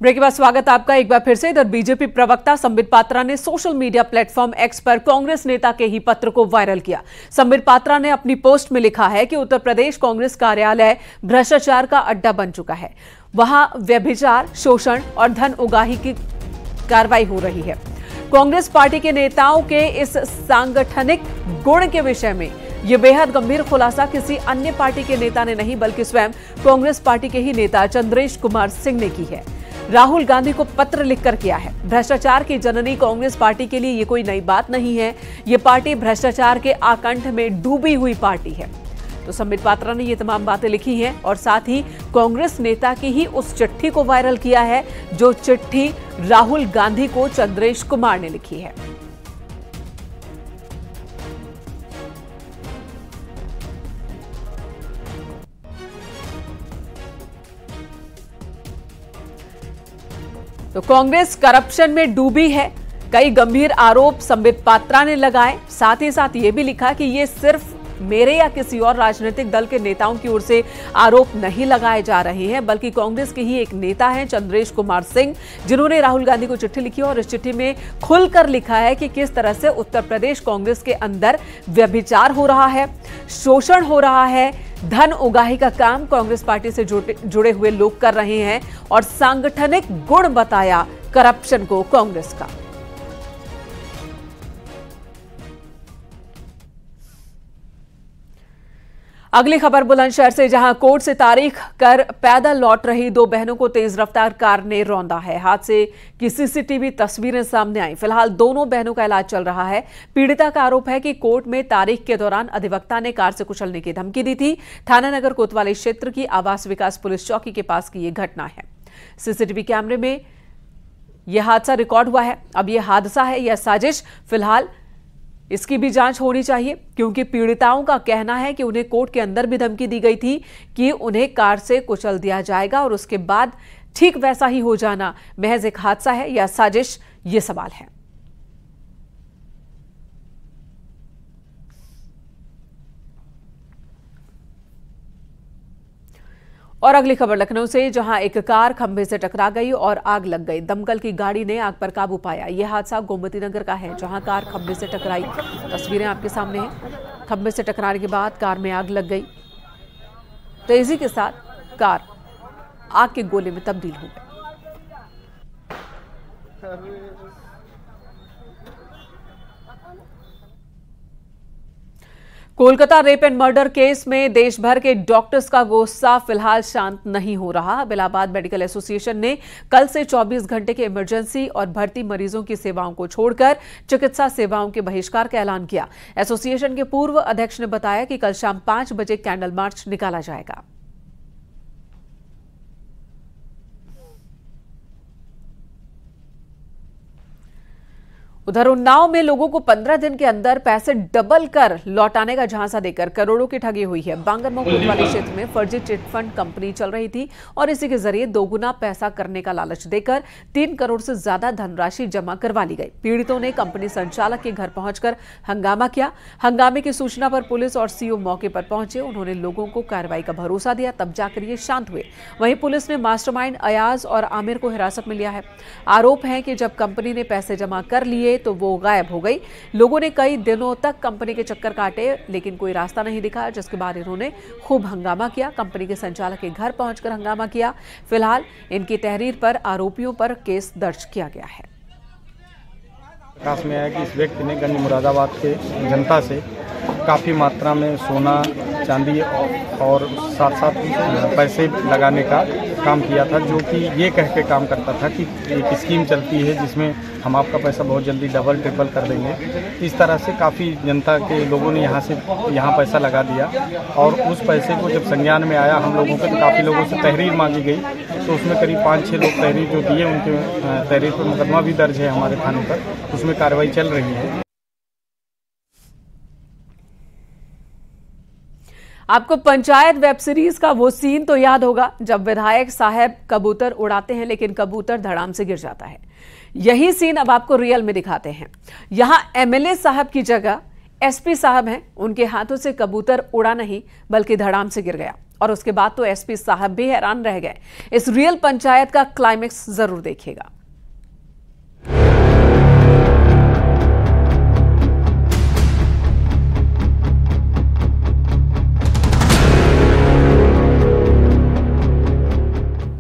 Break के बाद स्वागत आपका एक बार फिर से। इधर बीजेपी प्रवक्ता संबित पात्रा ने सोशल मीडिया प्लेटफॉर्म एक्स पर कांग्रेस नेता के ही पत्र को वायरल किया। संबित पात्रा ने अपनी पोस्ट में लिखा है कि उत्तर प्रदेश कांग्रेस कार्यालय भ्रष्टाचार का अड्डा बन चुका है। वहां व्यभिचार, शोषण और धन उगाही की कार्रवाई हो रही है। कांग्रेस पार्टी के नेताओं के इस सांगठनिक गुण के विषय में यह बेहद गंभीर खुलासा किसी अन्य पार्टी के नेता ने नहीं बल्कि स्वयं कांग्रेस पार्टी के ही नेता चंद्रेश कुमार सिंह ने की है। राहुल गांधी को पत्र लिखकर किया है। भ्रष्टाचार की जननी कांग्रेस पार्टी के लिए ये कोई नई बात नहीं है। ये पार्टी भ्रष्टाचार के आकंठ में डूबी हुई पार्टी है। तो संबित पात्रा ने ये तमाम बातें लिखी हैं और साथ ही कांग्रेस नेता की ही उस चिट्ठी को वायरल किया है जो चिट्ठी राहुल गांधी को चंद्रेश कुमार ने लिखी है। तो कांग्रेस करप्शन में डूबी है। कई गंभीर आरोप संबित पात्रा ने लगाए। साथ ही साथ ये भी लिखा कि ये सिर्फ मेरे या किसी और राजनीतिक दल के नेताओं की ओर से आरोप नहीं लगाए जा रहे हैं बल्कि कांग्रेस के ही एक नेता हैं चंद्रेश कुमार सिंह, जिन्होंने राहुल गांधी को चिट्ठी लिखी और इस चिट्ठी में खुलकर लिखा है कि किस तरह से उत्तर प्रदेश कांग्रेस के अंदर व्यभिचार हो रहा है, शोषण हो रहा है, धन उगाही का काम कांग्रेस पार्टी से जुड़े हुए लोग कर रहे हैं और सांगठनिक गुण बताया करप्शन को कांग्रेस का। अगली खबर बुलंदशहर से, जहां कोर्ट से तारीख कर पैदल लौट रही दो बहनों को तेज रफ्तार कार ने रौंदा है। हादसे की सीसीटीवी तस्वीरें सामने आई। फिलहाल दोनों बहनों का इलाज चल रहा है। पीड़िता का आरोप है कि कोर्ट में तारीख के दौरान अधिवक्ता ने कार से कुचलने की धमकी दी थी। थाना नगर कोतवाली क्षेत्र की आवास विकास पुलिस चौकी के पास की यह घटना है। सीसीटीवी कैमरे में यह हादसा रिकॉर्ड हुआ है। अब यह हादसा है या साजिश, फिलहाल इसकी भी जांच होनी चाहिए क्योंकि पीड़िताओं का कहना है कि उन्हें कोर्ट के अंदर भी धमकी दी गई थी कि उन्हें कार से कुचल दिया जाएगा और उसके बाद ठीक वैसा ही हो जाना महज एक हादसा है या साजिश, ये सवाल है। और अगली खबर लखनऊ से, जहां एक कार खंभे से टकरा गई और आग लग गई। दमकल की गाड़ी ने आग पर काबू पाया। यह हादसा गोमती नगर का है, जहां कार खंभे से टकराई। तस्वीरें आपके सामने हैं। खंभे से टकराने के बाद कार में आग लग गई। तेजी के साथ कार आग के गोले में तब्दील हो गई। Kolkata rape and murder case में देश भर के डॉक्टर्स का गुस्सा फिलहाल शांत नहीं हो रहा। इलाहाबाद मेडिकल एसोसिएशन ने कल से 24 घंटे के इमरजेंसी और भर्ती मरीजों की सेवाओं को छोड़कर चिकित्सा सेवाओं के बहिष्कार का ऐलान किया। एसोसिएशन के पूर्व अध्यक्ष ने बताया कि कल शाम 5 बजे कैंडल मार्च निकाला जाएगा। उधर उन्नाव में लोगों को 15 दिन के अंदर पैसे डबल कर लौटाने का झांसा देकर करोड़ों की ठगी हुई है। बांगरमऊ कोतवाली क्षेत्र में फर्जी चिटफंड कंपनी चल रही थी और इसी के जरिए दोगुना पैसा करने का लालच देकर 3 करोड़ से ज्यादा धनराशि जमा करवा ली गई। पीड़ितों ने कंपनी संचालक के घर पहुंचकर हंगामा किया। हंगामे की सूचना पर पुलिस और सीओ मौके पर पहुंचे। उन्होंने लोगों को कार्रवाई का भरोसा दिया, तब जाकर ये शांत हुए। वहीं पुलिस ने मास्टरमाइंड अयाज और आमिर को हिरासत में लिया है। आरोप है कि जब कंपनी ने पैसे जमा कर लिए तो वो गायब हो गई। लोगों ने कई दिनों तक कंपनी के चक्कर काटे लेकिन कोई रास्ता नहीं दिखा, जिसके बाद इन्होंने खूब हंगामा किया। कंपनी के संचालक के घर पहुंचकर हंगामा किया। फिलहाल इनकी तहरीर पर आरोपियों पर केस दर्ज किया गया है। प्रकाश में आया कि इस व्यक्ति ने गंज मुरादाबाद के जनता से काफ़ी मात्रा में सोना, चांदी और साथ साथ पैसे लगाने का काम किया था, जो कि ये कह के काम करता था कि एक स्कीम चलती है जिसमें हम आपका पैसा बहुत जल्दी डबल ट्रिपल कर देंगे। इस तरह से काफ़ी जनता के लोगों ने यहाँ पैसा लगा दिया और उस पैसे को जब संज्ञान में आया हम लोगों को, तो काफ़ी लोगों से तहरीर मांगी गई। तो उसमें करीब 5-6 लोग तहरीर जो दिए, उनके तहरीर पर मुकदमा भी दर्ज है हमारे थाने पर, उसमें कार्रवाई चल रही है। आपको पंचायत वेब सीरीज का वो सीन तो याद होगा जब विधायक साहब कबूतर उड़ाते हैं लेकिन कबूतर धड़ाम से गिर जाता है। यही सीन अब आपको रियल में दिखाते हैं। यहां एमएलए साहब की जगह एसपी साहब हैं, उनके हाथों से कबूतर उड़ा नहीं बल्कि धड़ाम से गिर गया और उसके बाद तो एसपी साहब भी हैरान रह गए। इस रियल पंचायत का क्लाइमेक्स जरूर देखिएगा।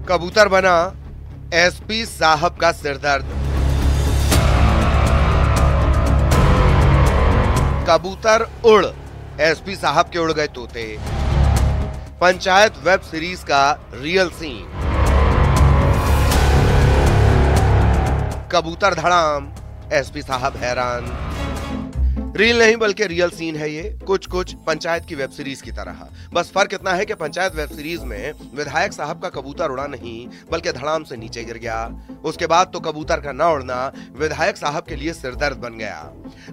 कबूतर बना एसपी साहब का सिरदर्द। कबूतर उड़, एसपी साहब के उड़ गए तोते। पंचायत वेब सीरीज का रियल सीन। कबूतर धड़ाम, एसपी साहब हैरान। रील नहीं बल्कि रियल सीन है ये, कुछ कुछ पंचायत की वेब सीरीज की तरह। बस फर्क इतना है कि पंचायत वेब सीरीज में विधायक साहब का कबूतर उड़ा नहीं बल्कि धड़ाम से नीचे गिर गया। उसके बाद तो कबूतर का न उड़ना विधायक साहब के लिए सिरदर्द बन गया।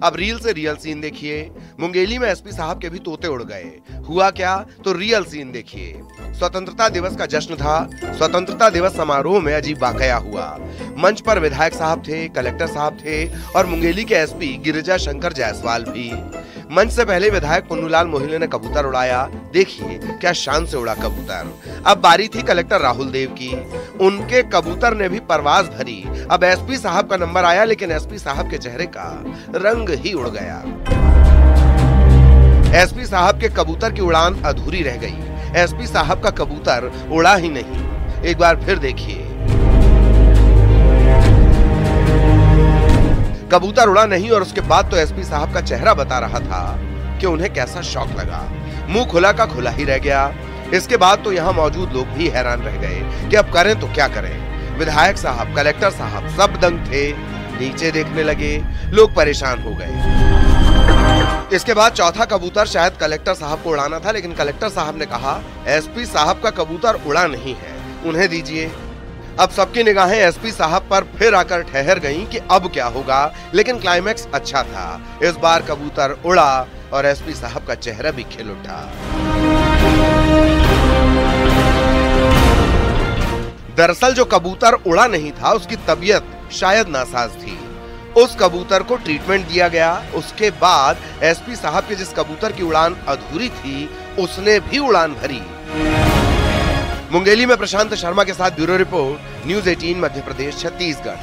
अब रील से रियल सीन देखिए। मुंगेली में एसपी साहब के भी तोते उड़ गए। हुआ क्या, तो रियल सीन देखिए। स्वतंत्रता दिवस का जश्न था। स्वतंत्रता दिवस समारोह में अजीब वाकया हुआ। मंच पर विधायक साहब थे, कलेक्टर साहब थे और मुंगेली के एसपी गिरिजा शंकर जायसवाल भी। मंच से पहले विधायक पुन्नूलाल मोहिले ने कबूतर उड़ाया। देखिए क्या शान से उड़ा कबूतर। अब बारी थी कलेक्टर राहुल देव की। उनके कबूतर ने भी परवाज भरी। अब एसपी साहब का नंबर आया, लेकिन एसपी साहब के चेहरे का रंग ही उड़ गया। एसपी साहब के कबूतर की उड़ान अधूरी रह गई। एसपी साहब का कबूतर उड़ा ही नहीं। एक बार फिर देखिए। कबूतर उड़ा नहीं और उसके बाद तो एसपी साहब का चेहरा बता रहा था कि उन्हें कैसा शौक लगा। मुंह खुला का खुला ही रह गया। इसके बाद तो यहाँ मौजूद लोग भी हैरान रह गए कि अब करें तो क्या करें। विधायक साहब, कलेक्टर साहब सब दंग थे। नीचे देखने लगे। लोग परेशान हो गए। इसके बाद चौथा कबूतर शायद कलेक्टर साहब को उड़ाना था, लेकिन कलेक्टर साहब ने कहा एसपी साहब का कबूतर उड़ा नहीं है, उन्हें दीजिए। अब सबकी निगाहें एसपी साहब पर फिर आकर ठहर गईं कि अब क्या होगा, लेकिन क्लाइमैक्स अच्छा था। इस बार कबूतर उड़ा और एसपी साहब का चेहरा भी खिल उठा। दरअसल जो कबूतर उड़ा नहीं था उसकी तबीयत शायद नासाज थी। उस कबूतर को ट्रीटमेंट दिया गया। उसके बाद एसपी साहब के जिस कबूतर की उड़ान अधूरी थी उसने भी उड़ान भरी। मुंगेली में प्रशांत शर्मा के साथ bureau report, news 18 Madhya Pradesh, Chhattisgarh.